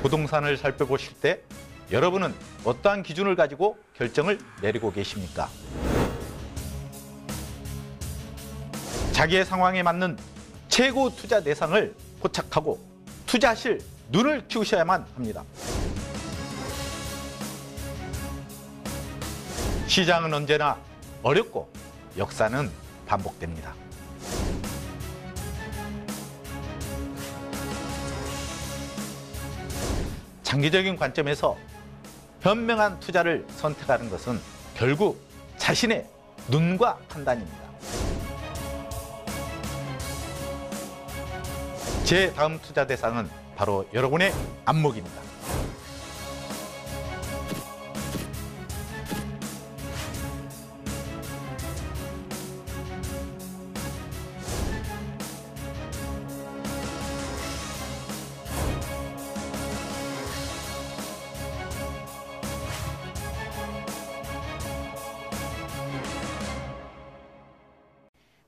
부동산을 살펴보실 때 여러분은 어떠한 기준을 가지고 결정을 내리고 계십니까? 자기의 상황에 맞는 최고 투자 대상을 포착하고 투자하실 눈을 키우셔야만 합니다. 시장은 언제나 어렵고 역사는 반복됩니다. 장기적인 관점에서 현명한 투자를 선택하는 것은 결국 자신의 눈과 판단입니다. 제 다음 투자 대상은 바로 여러분의 안목입니다.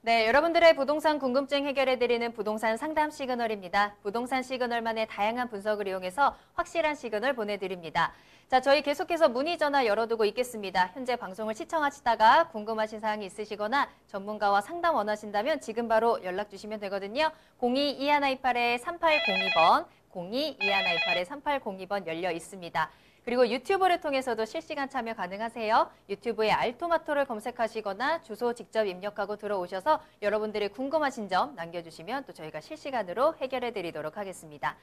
네, 여러분들의 부동산 궁금증 해결해드리는 부동산 상담 시그널입니다. 부동산 시그널만의 다양한 분석을 이용해서 확실한 시그널 보내드립니다. 자, 저희 계속해서 문의 전화 열어두고 있겠습니다. 현재 방송을 시청하시다가 궁금하신 사항이 있으시거나 전문가와 상담 원하신다면 지금 바로 연락 주시면 되거든요. 02-2128-3802번, 02-2128-3802번 열려 있습니다. 그리고 유튜브를 통해서도 실시간 참여 가능하세요. 유튜브에 알토마토를 검색하시거나 주소 직접 입력하고 들어오셔서 여러분들이 궁금하신 점 남겨주시면 또 저희가 실시간으로 해결해 드리도록 하겠습니다.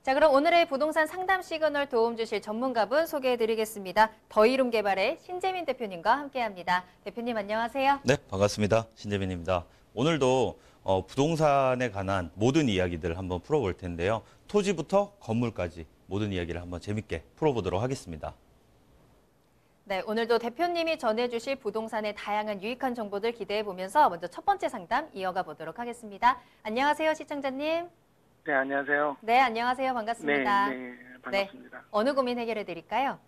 자, 그럼 오늘의 부동산 상담 시그널 도움 주실 전문가분 소개해 드리겠습니다. 더이룸개발의 신재민 대표님과 함께합니다. 대표님 안녕하세요. 네, 반갑습니다. 신재민입니다. 오늘도 부동산에 관한 모든 이야기들 한번 풀어볼 텐데요. 토지부터 건물까지 모든 이야기를 한번 재밌게 풀어보도록 하겠습니다. 네, 오늘도 대표님이 전해주실 부동산의 다양한 유익한 정보들 기대해보면서 먼저 첫 번째 상담 이어가 보도록 하겠습니다. 안녕하세요, 시청자님. 네, 안녕하세요. 네, 안녕하세요. 반갑습니다. 네, 반갑습니다. 네, 어느 고민 해결해 드릴까요?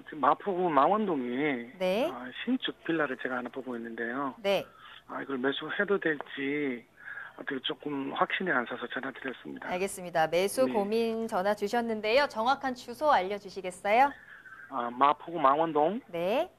지금 마포구 망원동에 네. 신축 빌라를 제가 하나 보고 있는데요. 네. 이걸 매수해도 될지 어떻게 조금 확신이 안 사서 전화드렸습니다. 알겠습니다. 매수 네. 고민 전화 주셨는데요. 정확한 주소 알려주시겠어요? 마포구 망원동 네.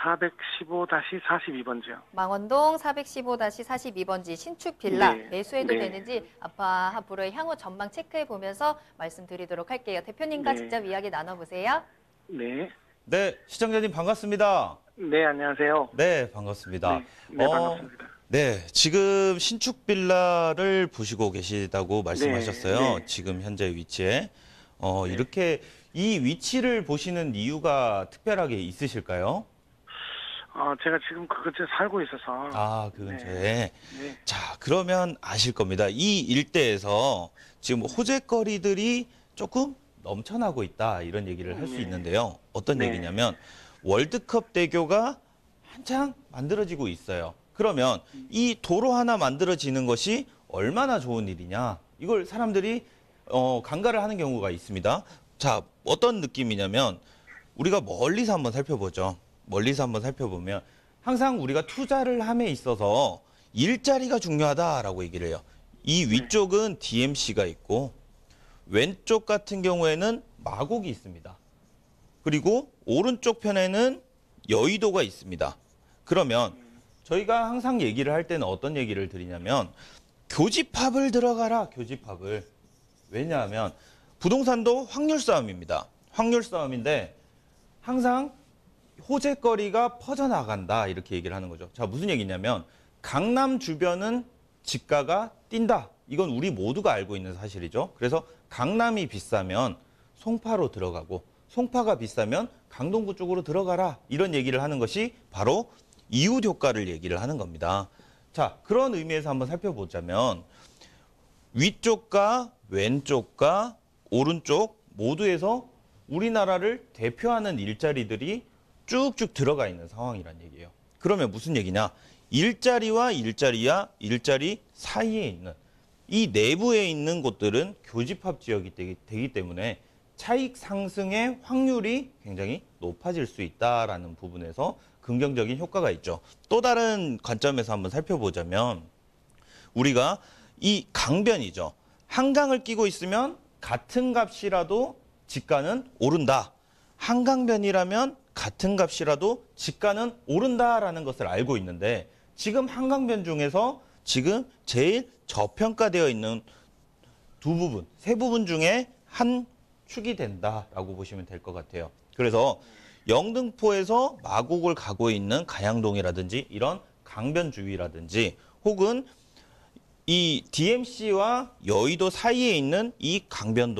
415-42번지요. 망원동 415-42번지 신축 빌라 네. 매수해도 네. 되는지 앞으로의 향후 전망 체크해 보면서 말씀드리도록 할게요. 대표님과 네. 직접 이야기 나눠보세요. 네. 네, 시청자님 반갑습니다. 네, 안녕하세요. 네, 반갑습니다. 네, 반갑습니다. 네, 지금 신축 빌라를 보시고 계시다고 말씀하셨어요. 네. 지금 현재 위치에. 네. 이렇게 이 위치를 보시는 이유가 특별하게 있으실까요? 제가 지금 그 근처에 살고 있어서. 그 근처에. 네. 자, 그러면 아실 겁니다. 이 일대에서 지금 호재거리들이 조금 넘쳐나고 있다, 이런 얘기를 할 수 네. 있는데요. 어떤 네. 얘기냐면 월드컵 대교가 한창 만들어지고 있어요. 그러면 이 도로 하나 만들어지는 것이 얼마나 좋은 일이냐, 이걸 사람들이 간과를 하는 경우가 있습니다. 자, 어떤 느낌이냐면 우리가 멀리서 한번 살펴보죠. 멀리서 한번 살펴보면 항상 우리가 투자를 함에 있어서 일자리가 중요하다라고 얘기를 해요. 이 위쪽은 DMC가 있고 왼쪽 같은 경우에는 마곡이 있습니다. 그리고 오른쪽 편에는 여의도가 있습니다. 그러면 저희가 항상 얘기를 할 때는 어떤 얘기를 드리냐면 교집합을 들어가라, 교집합을. 왜냐하면 부동산도 확률 싸움입니다. 확률 싸움인데 항상 호재거리가 퍼져나간다, 이렇게 얘기를 하는 거죠. 자, 무슨 얘기냐면 강남 주변은 집가가 뛴다. 이건 우리 모두가 알고 있는 사실이죠. 그래서 강남이 비싸면 송파로 들어가고 송파가 비싸면 강동구 쪽으로 들어가라, 이런 얘기를 하는 것이 바로 이웃 효과를 얘기를 하는 겁니다. 자, 그런 의미에서 한번 살펴보자면 위쪽과 왼쪽과 오른쪽 모두에서 우리나라를 대표하는 일자리들이 쭉쭉 들어가 있는 상황이란 얘기예요. 그러면 무슨 얘기냐? 일자리와 일자리 사이에 있는 이 내부에 있는 곳들은 교집합 지역이 되기 때문에 차익 상승의 확률이 굉장히 높아질 수 있다라는 부분에서 긍정적인 효과가 있죠. 또 다른 관점에서 한번 살펴보자면 우리가 이 강변이죠. 한강을 끼고 있으면 같은 값이라도 지가는 오른다. 한강변이라면 같은 값이라도 지가는 오른다라는 것을 알고 있는데 지금 한강변 중에서 지금 제일 저평가되어 있는 두 부분, 세 부분 중에 한 축이 된다라고 보시면 될 것 같아요. 그래서 영등포에서 마곡을 가고 있는 가양동이라든지 이런 강변 주위라든지 혹은 이 DMC와 여의도 사이에 있는 이 강변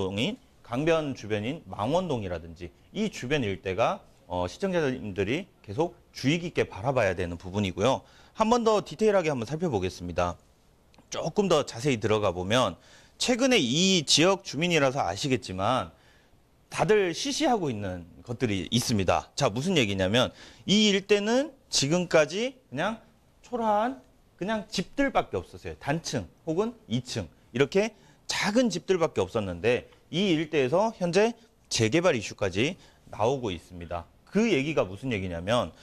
주변인 망원동이라든지 이 주변 일대가 시청자님들이 계속 주의 깊게 바라봐야 되는 부분이고요. 한 번 더 디테일하게 한번 살펴보겠습니다. 조금 더 자세히 들어가 보면 최근에 이 지역 주민이라서 아시겠지만 다들 시시하고 있는 것들이 있습니다. 자, 무슨 얘기냐면 이 일대는 지금까지 그냥 초라한 그냥 집들밖에 없었어요. 단층 혹은 2층 이렇게 작은 집들밖에 없었는데 이 일대에서 현재 재개발 이슈까지 나오고 있습니다. 그 얘기가 무슨 얘기냐면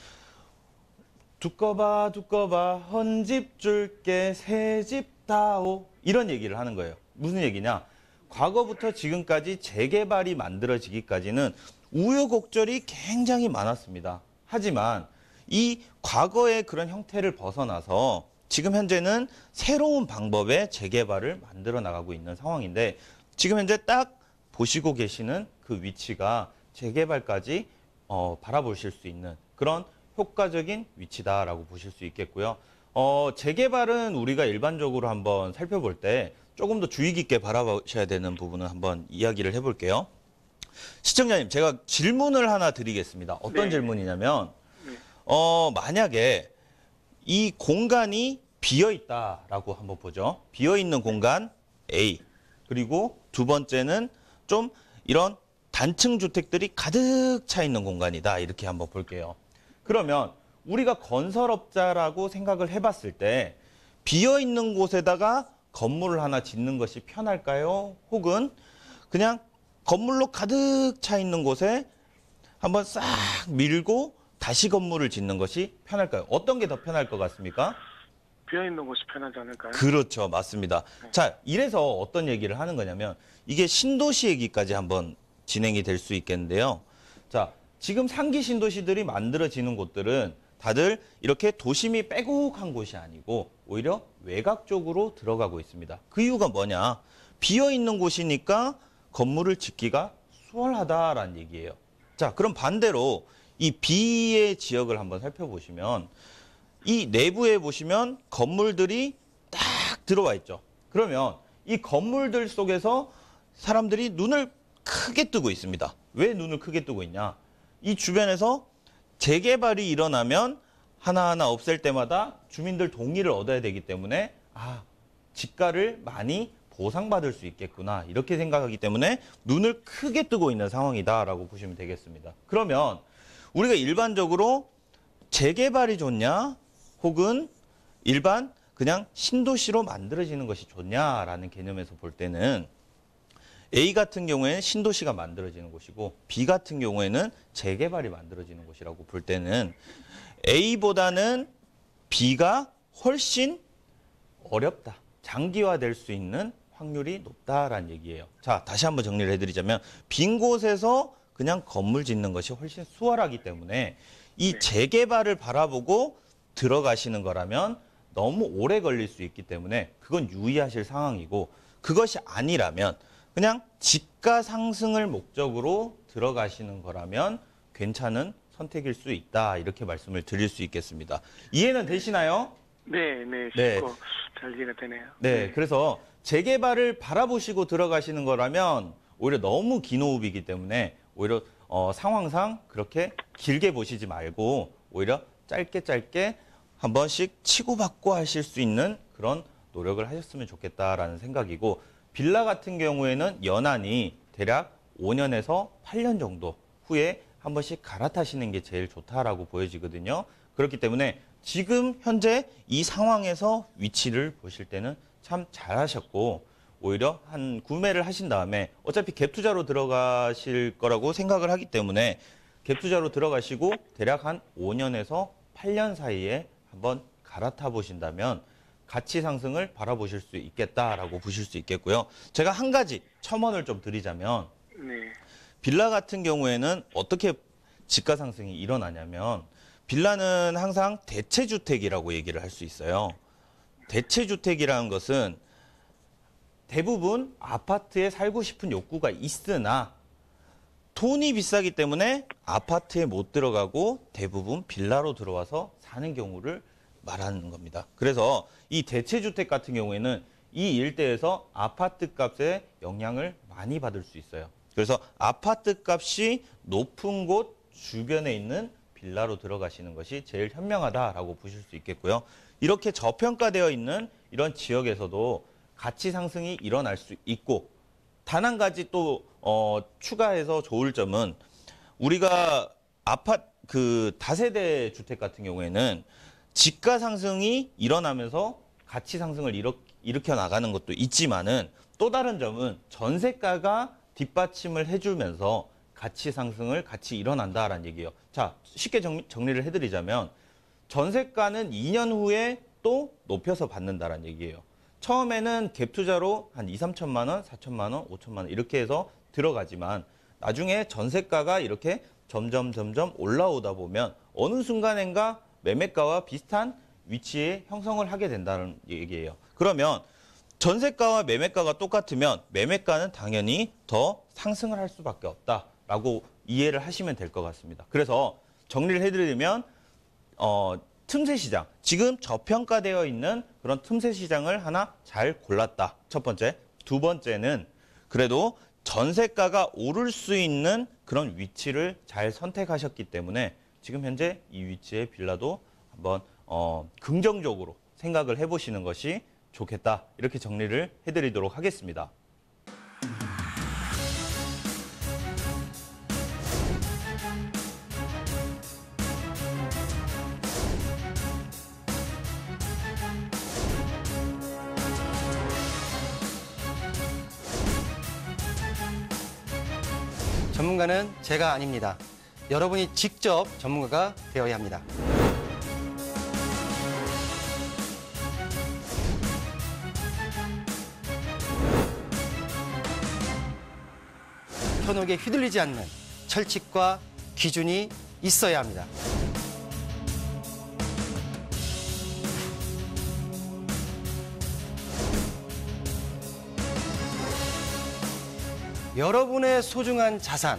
두꺼봐 헌집 줄게 새집 다오 이런 얘기를 하는 거예요. 무슨 얘기냐? 과거부터 지금까지 재개발이 만들어지기까지는 우여곡절이 굉장히 많았습니다. 하지만 이 과거의 그런 형태를 벗어나서 지금 현재는 새로운 방법의 재개발을 만들어 나가고 있는 상황인데 지금 현재 딱 보시고 계시는 그 위치가 재개발까지 바라보실 수 있는 그런 효과적인 위치다라고 보실 수 있겠고요. 재개발은 우리가 일반적으로 한번 살펴볼 때 조금 더 주의 깊게 바라보셔야 되는 부분을 한번 이야기를 해볼게요. 시청자님, 제가 질문을 하나 드리겠습니다. 어떤 네. 질문이냐면 네. 만약에 이 공간이 비어있다라고 한번 보죠. 비어있는 공간 A. 그리고 두 번째는 좀 이런 단층 주택들이 가득 차 있는 공간이다. 이렇게 한번 볼게요. 그러면 우리가 건설업자라고 생각을 해봤을 때 비어있는 곳에다가 건물을 하나 짓는 것이 편할까요? 혹은 그냥 건물로 가득 차 있는 곳에 한번 싹 밀고 다시 건물을 짓는 것이 편할까요? 어떤 게 더 편할 것 같습니까? 비어있는 곳이 편하지 않을까요? 그렇죠. 맞습니다. 자, 이래서 어떤 얘기를 하는 거냐면 이게 신도시 얘기까지 한번 진행이 될 수 있겠는데요. 자, 지금 상기 신도시들이 만들어지는 곳들은 다들 이렇게 도심이 빼곡한 곳이 아니고 오히려 외곽 쪽으로 들어가고 있습니다. 그 이유가 뭐냐? 비어있는 곳이니까 건물을 짓기가 수월하다라는 얘기예요. 자, 그럼 반대로 이 B의 지역을 한번 살펴보시면 이 내부에 보시면 건물들이 딱 들어와 있죠. 그러면 이 건물들 속에서 사람들이 눈을 크게 뜨고 있습니다. 왜 눈을 크게 뜨고 있냐? 이 주변에서 재개발이 일어나면 하나하나 없앨 때마다 주민들 동의를 얻어야 되기 때문에 집가를 많이 보상받을 수 있겠구나 이렇게 생각하기 때문에 눈을 크게 뜨고 있는 상황이다라고 보시면 되겠습니다. 그러면 우리가 일반적으로 재개발이 좋냐 혹은 일반 그냥 신도시로 만들어지는 것이 좋냐라는 개념에서 볼 때는 A 같은 경우에는 신도시가 만들어지는 곳이고 B 같은 경우에는 재개발이 만들어지는 곳이라고 볼 때는 A보다는 B가 훨씬 어렵다. 장기화될 수 있는 확률이 높다라는 얘기예요. 자, 다시 한번 정리를 해드리자면 빈 곳에서 그냥 건물 짓는 것이 훨씬 수월하기 때문에 이 재개발을 바라보고 들어가시는 거라면 너무 오래 걸릴 수 있기 때문에 그건 유의하실 상황이고 그것이 아니라면 그냥 집가 상승을 목적으로 들어가시는 거라면 괜찮은 선택일 수 있다. 이렇게 말씀을 드릴 수 있겠습니다. 이해는 되시나요? 네, 쉽고 잘 이해가 되네요. 네, 그래서 재개발을 바라보시고 들어가시는 거라면 오히려 너무 긴 호흡이기 때문에 오히려 상황상 그렇게 길게 보시지 말고 오히려 짧게 한 번씩 치고받고 하실 수 있는 그런 노력을 하셨으면 좋겠다라는 생각이고 빌라 같은 경우에는 연한이 대략 5년에서 8년 정도 후에 한 번씩 갈아타시는 게 제일 좋다라고 보여지거든요. 그렇기 때문에 지금 현재 이 상황에서 위치를 보실 때는 참 잘하셨고 오히려 한 구매를 하신 다음에 어차피 갭 투자로 들어가실 거라고 생각을 하기 때문에 갭 투자로 들어가시고 대략 한 5년에서 8년 사이에 한번 갈아타 보신다면 가치 상승을 바라보실 수 있겠다라고 보실 수 있겠고요. 제가 한 가지 첨언을 좀 드리자면 네. 빌라 같은 경우에는 어떻게 지가 상승이 일어나냐면 빌라는 항상 대체주택이라고 얘기를 할 수 있어요. 대체주택이라는 것은 대부분 아파트에 살고 싶은 욕구가 있으나 돈이 비싸기 때문에 아파트에 못 들어가고 대부분 빌라로 들어와서 사는 경우를 말하는 겁니다. 그래서 이 대체주택 같은 경우에는 이 일대에서 아파트 값에 영향을 많이 받을 수 있어요. 그래서 아파트 값이 높은 곳 주변에 있는 빌라로 들어가시는 것이 제일 현명하다라고 보실 수 있겠고요. 이렇게 저평가되어 있는 이런 지역에서도 가치 상승이 일어날 수 있고 단 한 가지 또 추가해서 좋을 점은 우리가 다세대 주택 같은 경우에는 지가 상승이 일어나면서 가치 상승을 일으켜 나가는 것도 있지만은 또 다른 점은 전세가가 뒷받침을 해주면서 가치 상승을 같이 일어난다라는 얘기예요. 자, 쉽게 정리를 해드리자면 전세가는 2년 후에 또 높여서 받는다라는 얘기예요. 처음에는 갭 투자로 한 2, 3천만 원, 4천만 원, 5천만 원 이렇게 해서 들어가지만 나중에 전세가가 이렇게 점점 올라오다 보면 어느 순간인가 매매가와 비슷한 위치에 형성을 하게 된다는 얘기예요. 그러면 전세가와 매매가가 똑같으면 매매가는 당연히 더 상승을 할 수밖에 없다라고 이해를 하시면 될 것 같습니다. 그래서 정리를 해드리면 틈새 시장, 지금 저평가되어 있는 그런 틈새 시장을 하나 잘 골랐다. 첫 번째. 두 번째는 그래도 전세가가 오를 수 있는 그런 위치를 잘 선택하셨기 때문에 지금 현재 이 위치의 빌라도 한번 긍정적으로 생각을 해보시는 것이 좋겠다. 이렇게 정리를 해드리도록 하겠습니다. 전문가는 제가 아닙니다. 여러분이 직접 전문가가 되어야 합니다. 현혹에 휘둘리지 않는 철칙과 기준이 있어야 합니다. 여러분의 소중한 자산,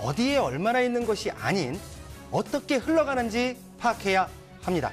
어디에 얼마나 있는 것이 아닌 어떻게 흘러가는지 파악해야 합니다.